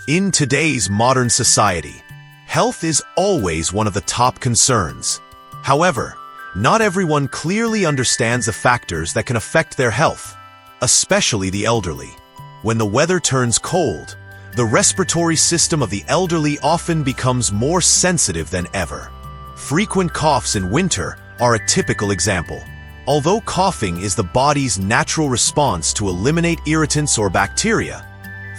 In today's modern society, health is always one of the top concerns. However, not everyone clearly understands the factors that can affect their health, especially the elderly. When the weather turns cold, the respiratory system of the elderly often becomes more sensitive than ever. Frequent coughs in winter are a typical example. Although coughing is the body's natural response to eliminate irritants or bacteria,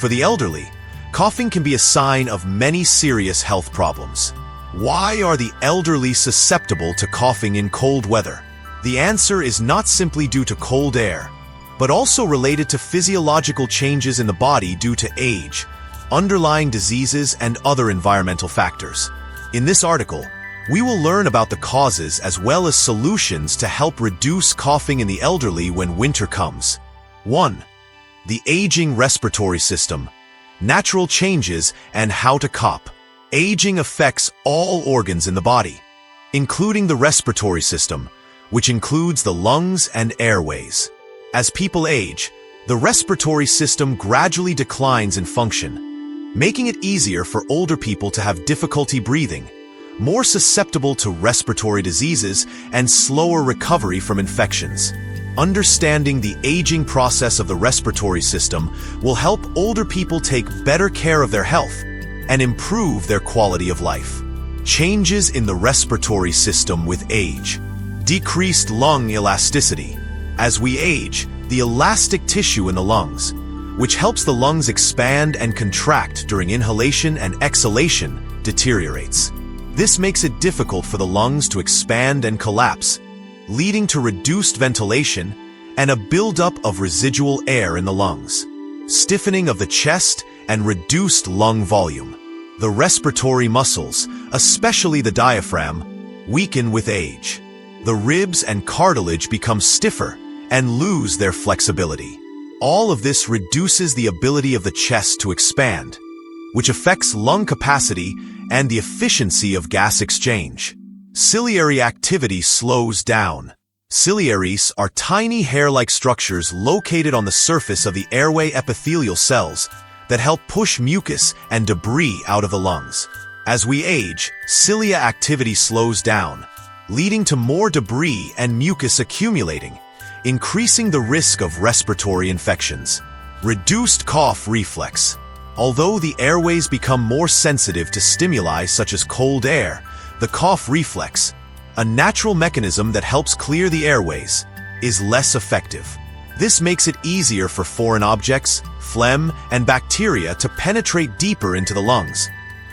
for the elderly, coughing can be a sign of many serious health problems. Why are the elderly susceptible to coughing in cold weather? The answer is not simply due to cold air, but also related to physiological changes in the body due to age, underlying diseases, and other environmental factors. In this article, we will learn about the causes as well as solutions to help reduce coughing in the elderly when winter comes. 1. The aging respiratory system, natural changes, and how to cope. Aging affects all organs in the body, including the respiratory system, which includes the lungs and airways. As people age, the respiratory system gradually declines in function, making it easier for older people to have difficulty breathing, more susceptible to respiratory diseases, and slower recovery from infections. Understanding the aging process of the respiratory system will help older people take better care of their health and improve their quality of life. Changes in the respiratory system with age. Decreased lung elasticity. As we age, the elastic tissue in the lungs, which helps the lungs expand and contract during inhalation and exhalation, deteriorates. This makes it difficult for the lungs to expand and collapse, leading to reduced ventilation and a buildup of residual air in the lungs. Stiffening of the chest and reduced lung volume. The respiratory muscles, especially the diaphragm, weaken with age. The ribs and cartilage become stiffer and lose their flexibility. All of this reduces the ability of the chest to expand, which affects lung capacity and the efficiency of gas exchange. Ciliary activity slows down. Ciliaries are tiny hair-like structures located on the surface of the airway epithelial cells that help push mucus and debris out of the lungs. As we age, cilia activity slows down, leading to more debris and mucus accumulating, increasing the risk of respiratory infections. Reduced cough reflex. Although the airways become more sensitive to stimuli such as cold air, the cough reflex, a natural mechanism that helps clear the airways, is less effective. This makes it easier for foreign objects, phlegm, and bacteria to penetrate deeper into the lungs,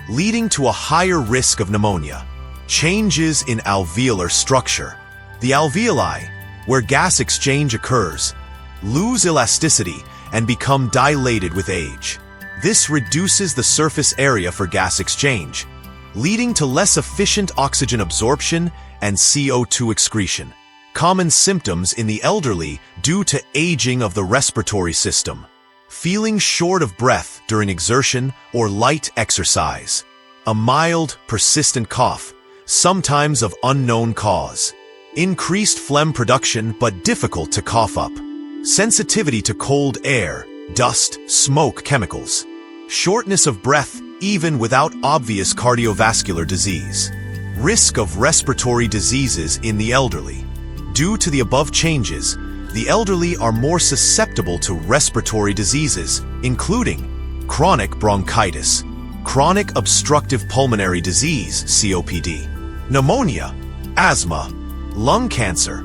leading to a higher risk of pneumonia. Changes in alveolar structure. The alveoli, where gas exchange occurs, lose elasticity and become dilated with age. This reduces the surface area for gas exchange, leading to less efficient oxygen absorption and CO2 excretion. Common symptoms in the elderly due to aging of the respiratory system. Feeling short of breath during exertion or light exercise. A mild, persistent cough, sometimes of unknown cause. Increased phlegm production but difficult to cough up. Sensitivity to cold air, dust, smoke, chemicals. Shortness of breath even without obvious cardiovascular disease. Risk of respiratory diseases in the elderly. Due to the above changes, the elderly are more susceptible to respiratory diseases, including chronic bronchitis, chronic obstructive pulmonary disease, COPD, pneumonia, asthma, lung cancer,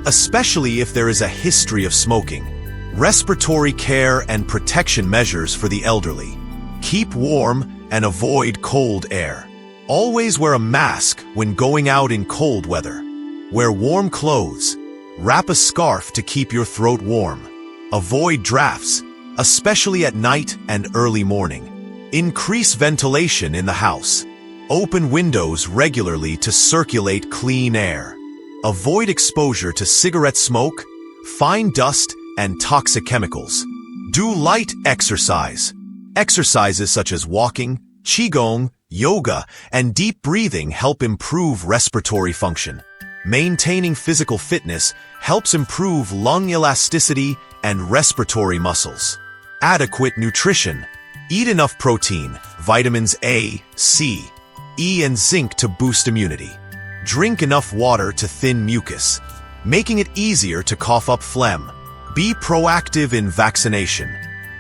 especially if there is a history of smoking. Respiratory care and protection measures for the elderly. Keep warm and avoid cold air. Always wear a mask when going out in cold weather. Wear warm clothes. Wrap a scarf to keep your throat warm. Avoid drafts, especially at night and early morning. Increase ventilation in the house. Open windows regularly to circulate clean air. Avoid exposure to cigarette smoke, fine dust, and toxic chemicals. Do light exercise. Exercises such as walking, qigong, yoga, and deep breathing help improve respiratory function. Maintaining physical fitness helps improve lung elasticity and respiratory muscles. Adequate nutrition. Eat enough protein, vitamins A, C, E, and zinc to boost immunity. Drink enough water to thin mucus, making it easier to cough up phlegm. Be proactive in vaccination.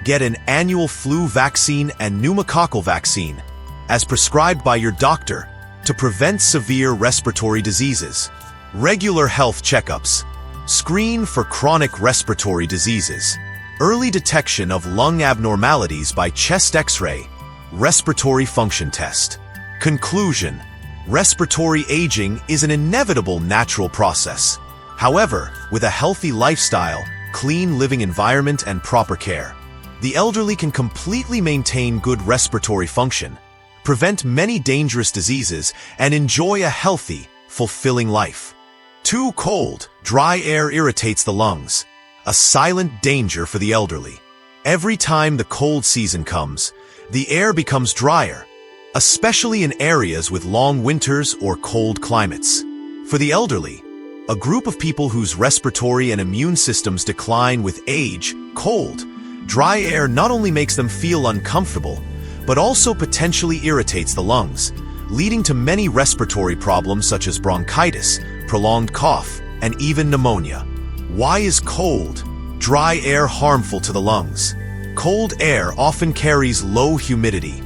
Get an annual flu vaccine and pneumococcal vaccine, as prescribed by your doctor, to prevent severe respiratory diseases. Regular health checkups. Screen for chronic respiratory diseases. Early detection of lung abnormalities by chest X-ray. Respiratory function test. Conclusion: respiratory aging is an inevitable natural process. However, with a healthy lifestyle, clean living environment, and proper care, the elderly can completely maintain good respiratory function, prevent many dangerous diseases, and enjoy a healthy, fulfilling life. Too cold, dry air irritates the lungs, a silent danger for the elderly. Every time the cold season comes, the air becomes drier, especially in areas with long winters or cold climates. For the elderly, a group of people whose respiratory and immune systems decline with age, cold, dry air not only makes them feel uncomfortable, but also potentially irritates the lungs, leading to many respiratory problems such as bronchitis, prolonged cough, and even pneumonia. Why is cold, dry air harmful to the lungs? Cold air often carries low humidity,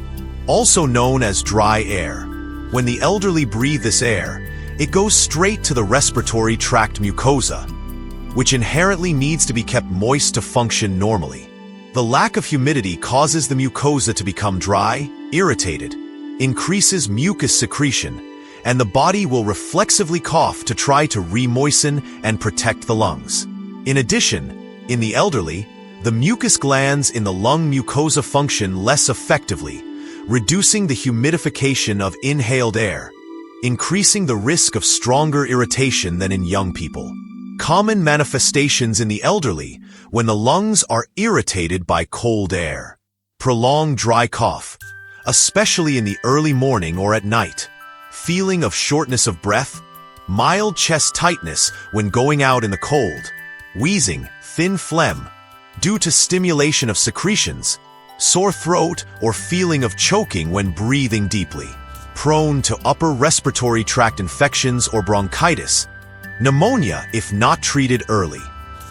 also known as dry air. When the elderly breathe this air, it goes straight to the respiratory tract mucosa, which inherently needs to be kept moist to function normally. The lack of humidity causes the mucosa to become dry, irritated, increases mucus secretion, and the body will reflexively cough to try to re-moisten and protect the lungs. In addition, in the elderly, the mucus glands in the lung mucosa function less effectively, reducing the humidification of inhaled air, increasing the risk of stronger irritation than in young people. Common manifestations in the elderly when the lungs are irritated by cold air. Prolonged dry cough, especially in the early morning or at night. Feeling of shortness of breath, mild chest tightness when going out in the cold, wheezing, thin phlegm, due to stimulation of secretions, sore throat or feeling of choking when breathing deeply. Prone to upper respiratory tract infections or bronchitis, pneumonia if not treated early.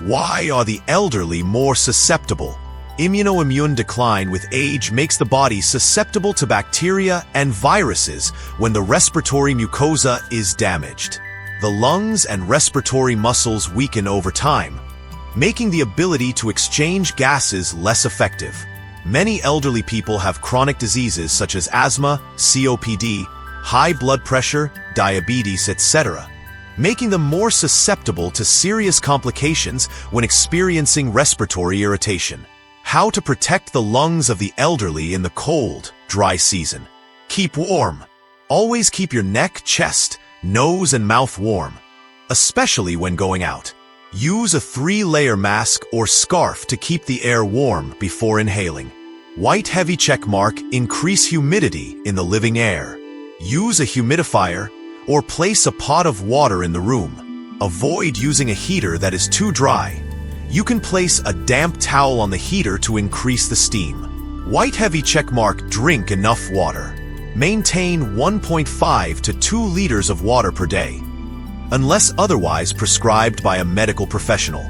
Why are the elderly more susceptible? Immunoimmune decline with age makes the body susceptible to bacteria and viruses when the respiratory mucosa is damaged. The lungs and respiratory muscles weaken over time, making the ability to exchange gases less effective. Many elderly people have chronic diseases such as asthma, COPD, high blood pressure, diabetes, etc., making them more susceptible to serious complications when experiencing respiratory irritation. How to protect the lungs of the elderly in the cold, dry season. Keep warm. Always keep your neck, chest, nose, and mouth warm, especially when going out. Use a 3-layer mask or scarf to keep the air warm before inhaling. White heavy check mark, increase humidity in the living air. Use a humidifier or place a pot of water in the room. Avoid using a heater that is too dry. You can place a damp towel on the heater to increase the steam. White heavy check mark, drink enough water. Maintain 1.5 to 2 liters of water per day, unless otherwise prescribed by a medical professional.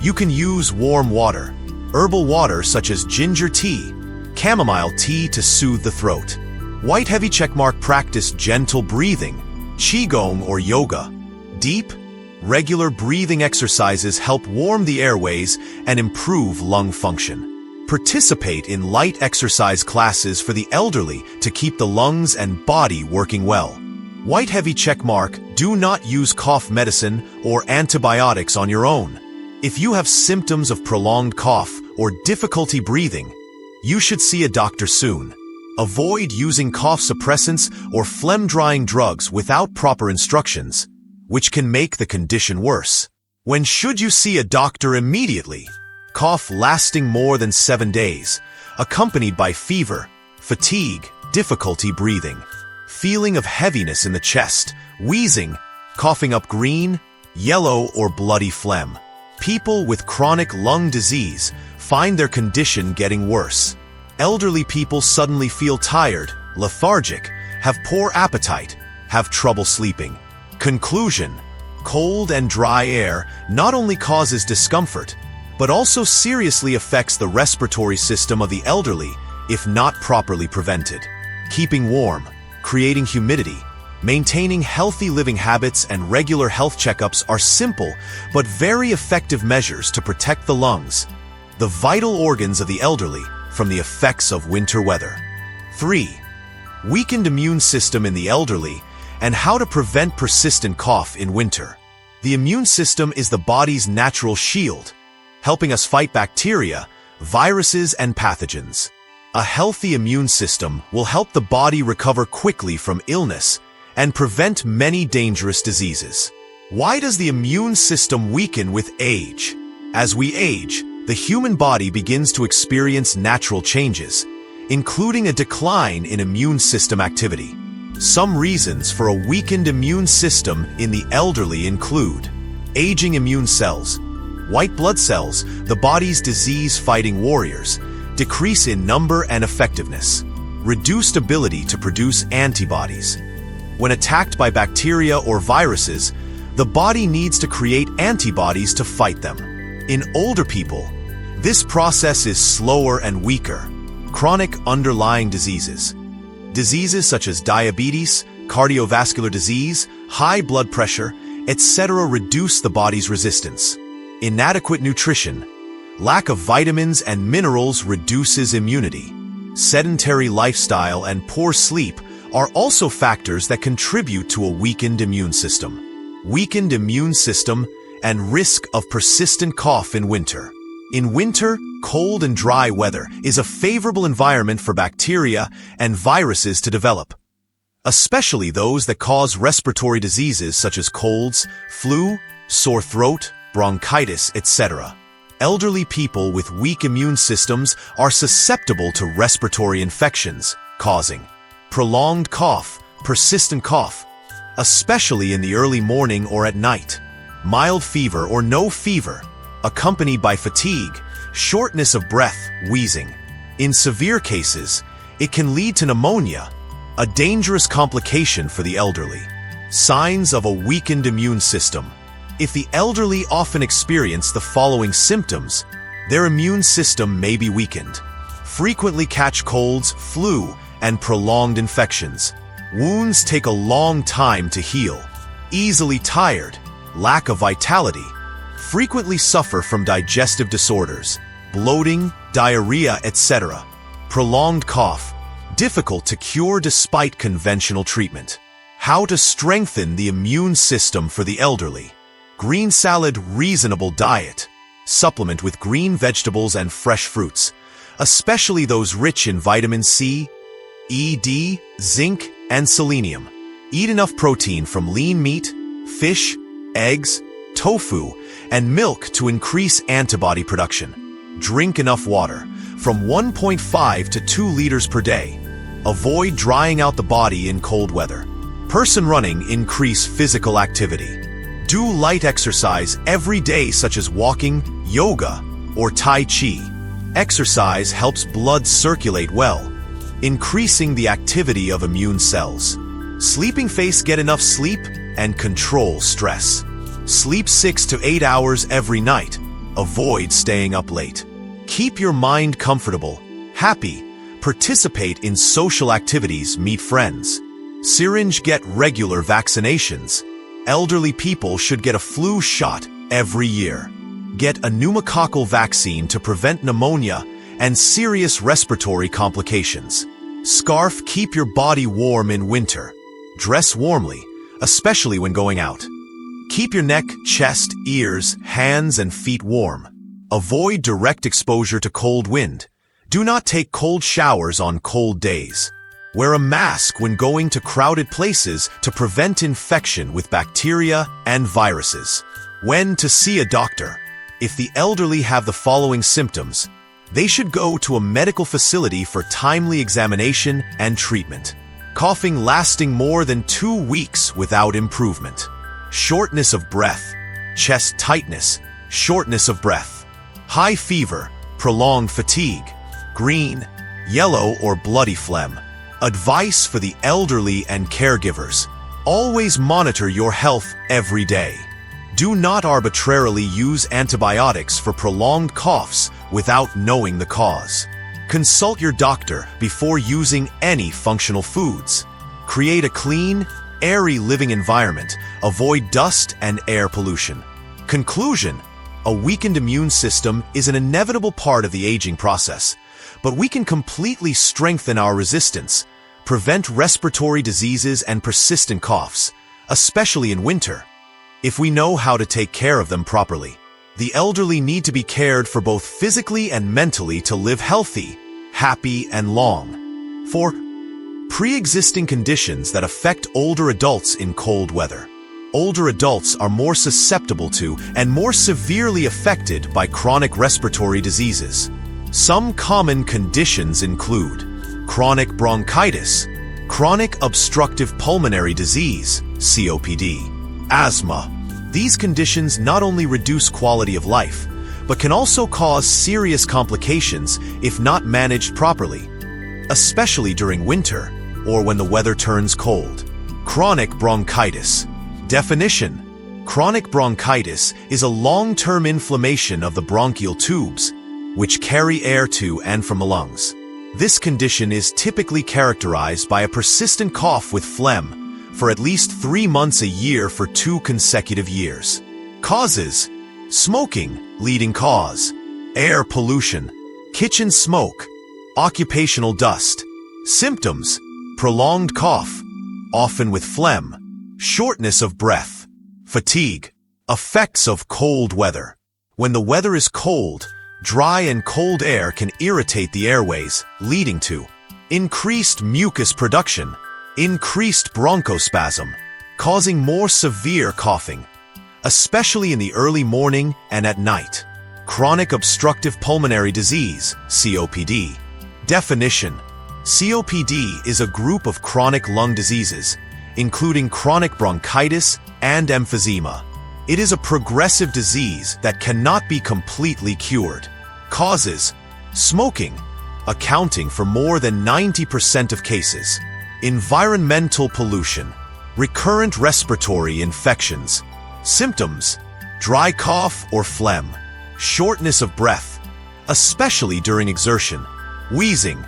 You can use warm water, herbal water such as ginger tea, chamomile tea to soothe the throat. White heavy checkmark, practice gentle breathing, qigong or yoga. Deep, regular breathing exercises help warm the airways and improve lung function. Participate in light exercise classes for the elderly to keep the lungs and body working well. White heavy checkmark, do not use cough medicine or antibiotics on your own. If you have symptoms of prolonged cough or difficulty breathing, you should see a doctor soon. Avoid using cough suppressants or phlegm-drying drugs without proper instructions, which can make the condition worse. When should you see a doctor? Immediately. Cough lasting more than 7 days, accompanied by fever, fatigue, difficulty breathing, feeling of heaviness in the chest, wheezing, coughing up green, yellow, or bloody phlegm. People with chronic lung disease find their condition getting worse. Elderly people suddenly feel tired, lethargic, have poor appetite, have trouble sleeping. Conclusion: cold and dry air not only causes discomfort, but also seriously affects the respiratory system of the elderly if not properly prevented. Keeping warm, creating humidity, maintaining healthy living habits and regular health checkups are simple but very effective measures to protect the lungs, the vital organs of the elderly, from the effects of winter weather. 3. Weakened immune system in the elderly and how to prevent persistent cough in winter. The immune system is the body's natural shield, helping us fight bacteria, viruses, and pathogens. A healthy immune system will help the body recover quickly from illness and prevent many dangerous diseases. Why does the immune system weaken with age? As we age, the human body begins to experience natural changes, including a decline in immune system activity. Some reasons for a weakened immune system in the elderly include aging immune cells. White blood cells, the body's disease-fighting warriors, decrease in number and effectiveness. Reduced ability to produce antibodies. When attacked by bacteria or viruses, the body needs to create antibodies to fight them. In older people, this process is slower and weaker. Chronic underlying diseases. Diseases such as diabetes, cardiovascular disease, high blood pressure, etc. reduce the body's resistance. Inadequate nutrition. Lack of vitamins and minerals reduces immunity. Sedentary lifestyle and poor sleep are also factors that contribute to a weakened immune system. Weakened immune system and risk of persistent cough in winter. In winter, cold and dry weather is a favorable environment for bacteria and viruses to develop, especially those that cause respiratory diseases such as colds, flu, sore throat, bronchitis, etc. Elderly people with weak immune systems are susceptible to respiratory infections, causing prolonged cough, persistent cough, especially in the early morning or at night, mild fever or no fever, accompanied by fatigue, shortness of breath, wheezing. In severe cases, it can lead to pneumonia, a dangerous complication for the elderly. Signs of a weakened immune system. If the elderly often experience the following symptoms, their immune system may be weakened. Frequently catch colds, flu, and prolonged infections. Wounds take a long time to heal. Easily tired, lack of vitality. Frequently suffer from digestive disorders, bloating, diarrhea, etc. Prolonged cough, difficult to cure despite conventional treatment. How to strengthen the immune system for the elderly. Green salad, reasonable diet. Supplement with green vegetables and fresh fruits, especially those rich in vitamin C, E, D, zinc, and selenium. Eat enough protein from lean meat, fish, eggs, tofu, and milk to increase antibody production. Drink enough water, from 1.5 to 2 liters per day. Avoid drying out the body in cold weather. Person running, increase physical activity. Do light exercise every day such as walking, yoga, or Tai Chi. Exercise helps blood circulate well, increasing the activity of immune cells. Sleeping face, get enough sleep and control stress. Sleep 6 to 8 hours every night. Avoid staying up late. Keep your mind comfortable, happy. Participate in social activities, meet friends. Syringe, get regular vaccinations. Elderly people should get a flu shot every year. Get a pneumococcal vaccine to prevent pneumonia and serious respiratory complications. Scarf, keep your body warm in winter. Dress warmly, especially when going out. Keep your neck, chest, ears, hands, and feet warm. Avoid direct exposure to cold wind. Do not take cold showers on cold days. Wear a mask when going to crowded places to prevent infection with bacteria and viruses. When to see a doctor. If the elderly have the following symptoms, they should go to a medical facility for timely examination and treatment. Coughing lasting more than 2 weeks without improvement. Shortness of breath. Chest tightness. Shortness of breath. High fever. Prolonged fatigue. Green, yellow or bloody phlegm. Advice for the elderly and caregivers. Always monitor your health every day. Do not arbitrarily use antibiotics for prolonged coughs without knowing the cause. Consult your doctor before using any functional foods. Create a clean, airy living environment. Avoid dust and air pollution. Conclusion: a weakened immune system is an inevitable part of the aging process, but we can completely strengthen our resistance, prevent respiratory diseases and persistent coughs, especially in winter, if we know how to take care of them properly. The elderly need to be cared for both physically and mentally to live healthy, happy, and long. For pre-existing conditions that affect older adults in cold weather. Older adults are more susceptible to and more severely affected by chronic respiratory diseases. Some common conditions include chronic bronchitis, chronic obstructive pulmonary disease, COPD, asthma. These conditions not only reduce quality of life, but can also cause serious complications if not managed properly, especially during winter or when the weather turns cold. Chronic bronchitis. Definition: chronic bronchitis is a long-term inflammation of the bronchial tubes, which carry air to and from the lungs. This condition is typically characterized by a persistent cough with phlegm for at least 3 months a year for 2 consecutive years. Causes: smoking, leading cause; air pollution, kitchen smoke; occupational dust. Symptoms: prolonged cough, often with phlegm; shortness of breath; fatigue. Effects of cold weather. When the weather is cold, dry and cold air can irritate the airways, leading to increased mucus production, increased bronchospasm, causing more severe coughing, especially in the early morning and at night. Chronic obstructive pulmonary disease, COPD. Definition: COPD is a group of chronic lung diseases, including chronic bronchitis and emphysema. It is a progressive disease that cannot be completely cured. Causes: smoking, accounting for more than 90% of cases; environmental pollution; recurrent respiratory infections. Symptoms: dry cough or phlegm; shortness of breath, especially during exertion; wheezing;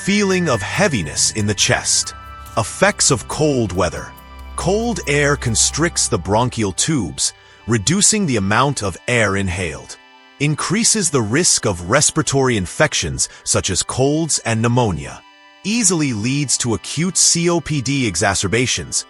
feeling of heaviness in the chest. Effects of cold weather. Cold air constricts the bronchial tubes, reducing the amount of air inhaled. Increases the risk of respiratory infections such as colds and pneumonia. Easily leads to acute COPD exacerbations,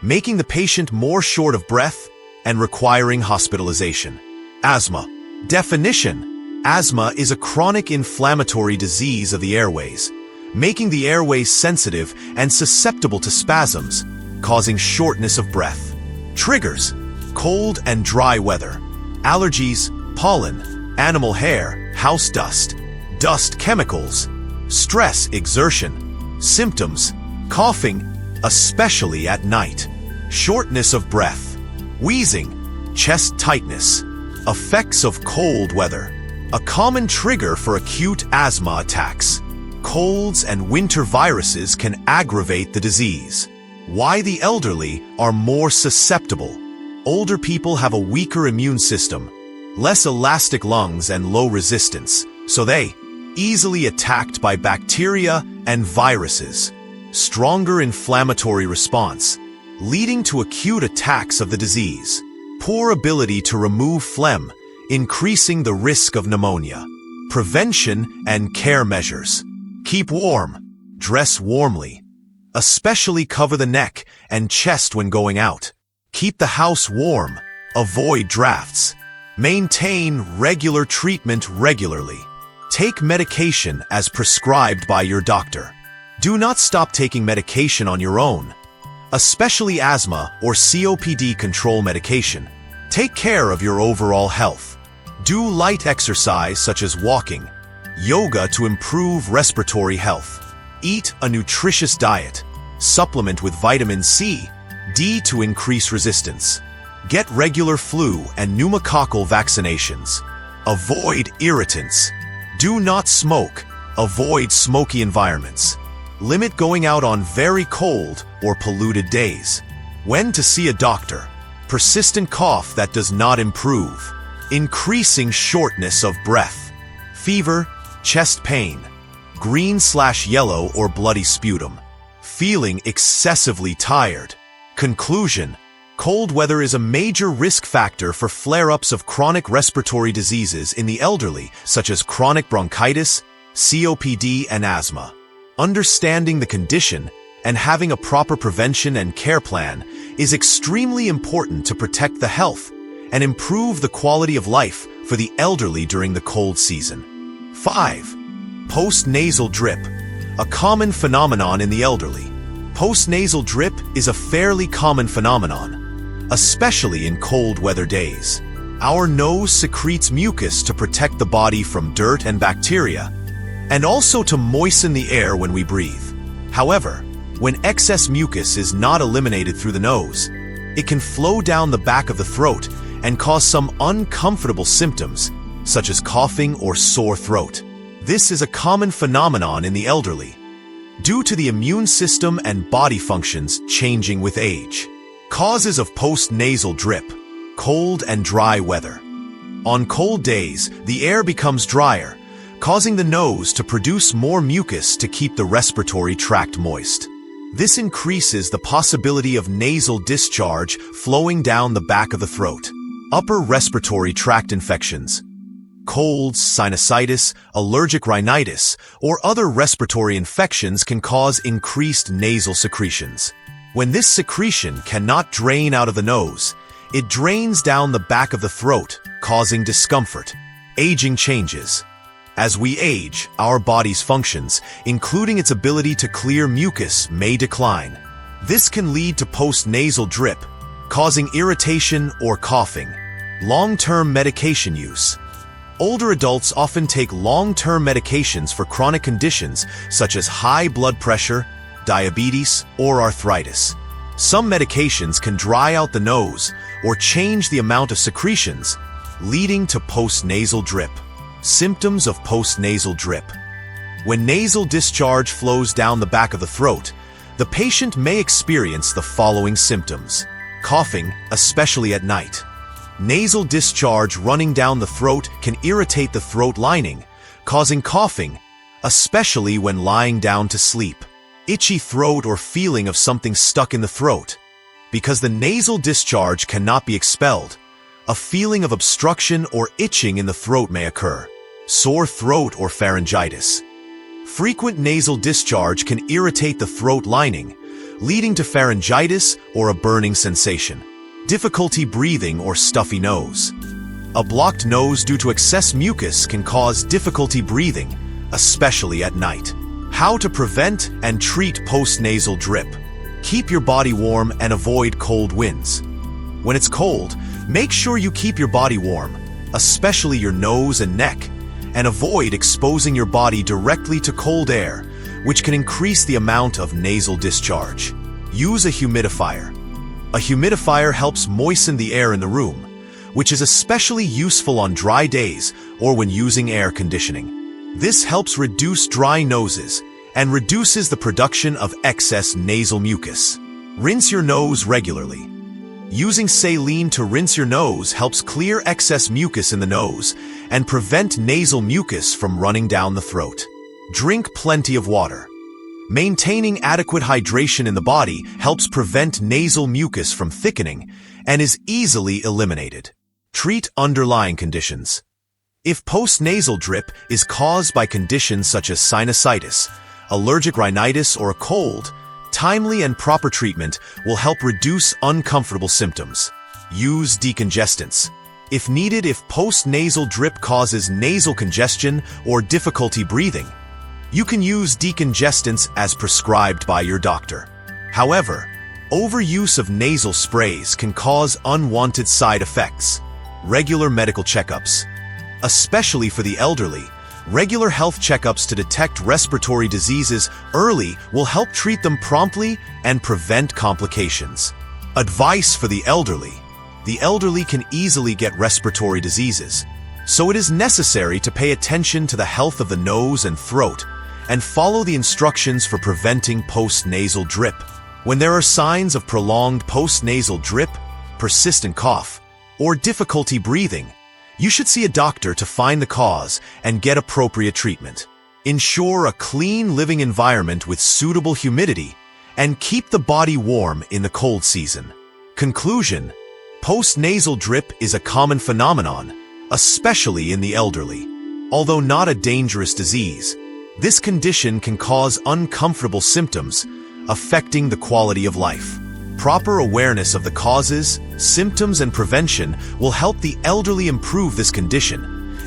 making the patient more short of breath and requiring hospitalization. Asthma. Definition: asthma is a chronic inflammatory disease of the airways, making the airways sensitive and susceptible to spasms, causing shortness of breath. Triggers: cold and dry weather, allergies, pollen, animal hair, house dust, dust chemicals, stress, exertion. Symptoms: coughing, especially at night; shortness of breath, wheezing, chest tightness. Effects of cold weather. A common trigger for acute asthma attacks. Colds and winter viruses can aggravate the disease. Why the elderly are more susceptible. Older people have a weaker immune system, less elastic lungs and low resistance, so they easily attacked by bacteria and viruses. Stronger inflammatory response, leading to acute attacks of the disease. Poor ability to remove phlegm, increasing the risk of pneumonia. Prevention and care measures. Keep warm. Dress warmly. Especially cover the neck and chest when going out. Keep the house warm. Avoid drafts. Maintain regular treatment regularly. Take medication as prescribed by your doctor. Do not stop taking medication on your own, especially asthma or COPD control medication. Take care of your overall health. Do light exercise such as walking, yoga to improve respiratory health. Eat a nutritious diet. Supplement with vitamin C, D to increase resistance. Get regular flu and pneumococcal vaccinations. Avoid irritants. Do not smoke, Avoid smoky environments. Limit going out on very cold or polluted days. When to see a doctor? Persistent cough that does not improve. Increasing shortness of breath. Fever, chest pain. Green/yellow or bloody sputum. Feeling excessively tired. Conclusion: cold weather is a major risk factor for flare-ups of chronic respiratory diseases in the elderly, such as chronic bronchitis, COPD, and asthma. Understanding the condition and having a proper prevention and care plan is extremely important to protect the health and improve the quality of life for the elderly during the cold season. 5. Post-nasal drip, a common phenomenon in the elderly. Post-nasal drip is a fairly common phenomenon, especially in cold weather days. Our nose secretes mucus to protect the body from dirt and bacteria, and also to moisten the air when we breathe. However, when excess mucus is not eliminated through the nose, it can flow down the back of the throat and cause some uncomfortable symptoms, such as coughing or sore throat. This is a common phenomenon in the elderly, due to the immune system and body functions changing with age. Causes of post-nasal drip: cold and dry weather. On cold days, the air becomes drier, causing the nose to produce more mucus to keep the respiratory tract moist. This increases the possibility of nasal discharge flowing down the back of the throat. Upper respiratory tract infections, colds, sinusitis, allergic rhinitis, or other respiratory infections can cause increased nasal secretions. When this secretion cannot drain out of the nose, it drains down the back of the throat, causing discomfort. Aging changes. As we age, our body's functions, including its ability to clear mucus, may decline. This can lead to post-nasal drip, causing irritation or coughing. Long-term medication use. Older adults often take long-term medications for chronic conditions such as high blood pressure, diabetes, or arthritis. Some medications can dry out the nose or change the amount of secretions, leading to post-nasal drip. Symptoms of post-nasal drip. When nasal discharge flows down the back of the throat, the patient may experience the following symptoms: coughing, especially at night. Nasal discharge running down the throat can irritate the throat lining, causing coughing, especially when lying down to sleep. Itchy throat or feeling of something stuck in the throat. Because the nasal discharge cannot be expelled, a feeling of obstruction or itching in the throat may occur. Sore throat or pharyngitis. Frequent nasal discharge can irritate the throat lining, leading to pharyngitis or a burning sensation. Difficulty breathing or stuffy nose. A blocked nose due to excess mucus can cause difficulty breathing, especially at night. How to prevent and treat post-nasal drip. Keep your body warm and avoid cold winds. When it's cold, make sure you keep your body warm, especially your nose and neck, and avoid exposing your body directly to cold air, which can increase the amount of nasal discharge. Use a humidifier. A humidifier helps moisten the air in the room, which is especially useful on dry days or when using air conditioning. This helps reduce dry noses and reduces the production of excess nasal mucus. Rinse your nose regularly. Using saline to rinse your nose helps clear excess mucus in the nose and prevent nasal mucus from running down the throat. Drink plenty of water. Maintaining adequate hydration in the body helps prevent nasal mucus from thickening and is easily eliminated. Treat underlying conditions. If post-nasal drip is caused by conditions such as sinusitis, allergic rhinitis, or a cold, timely and proper treatment will help reduce uncomfortable symptoms. Use decongestants. If needed, if post-nasal drip causes nasal congestion or difficulty breathing, you can use decongestants as prescribed by your doctor. However, overuse of nasal sprays can cause unwanted side effects. Regular medical checkups. Especially for the elderly, regular health checkups to detect respiratory diseases early will help treat them promptly and prevent complications. Advice for the elderly. The elderly can easily get respiratory diseases, So it is necessary to pay attention to the health of the nose and throat and follow the instructions for preventing post-nasal drip. When there are signs of prolonged post-nasal drip, persistent cough, or difficulty breathing, you should see a doctor to find the cause and get appropriate treatment. Ensure a clean living environment with suitable humidity and keep the body warm in the cold season. Conclusion: post-nasal drip is a common phenomenon, especially in the elderly. Although not a dangerous disease, this condition can cause uncomfortable symptoms, affecting the quality of life. Proper awareness of the causes, symptoms, and prevention will help the elderly improve this condition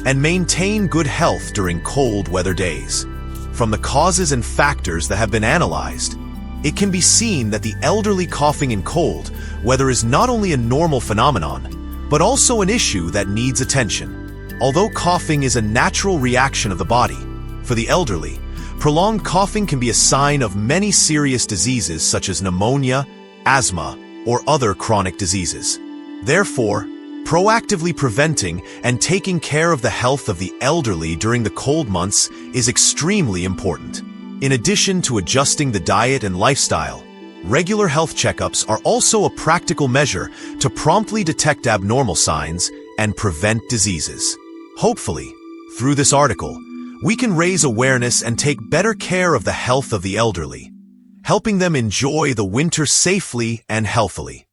and maintain good health during cold weather days. From the causes and factors that have been analyzed, it can be seen that the elderly coughing in cold weather is not only a normal phenomenon, but also an issue that needs attention. Although coughing is a natural reaction of the body, for the elderly, prolonged coughing can be a sign of many serious diseases such as pneumonia, asthma, or other chronic diseases. Therefore, proactively preventing and taking care of the health of the elderly during the cold months is extremely important. In addition to adjusting the diet and lifestyle, regular health checkups are also a practical measure to promptly detect abnormal signs and prevent diseases. Hopefully, through this article, we can raise awareness and take better care of the health of the elderly, helping them enjoy the winter safely and healthily.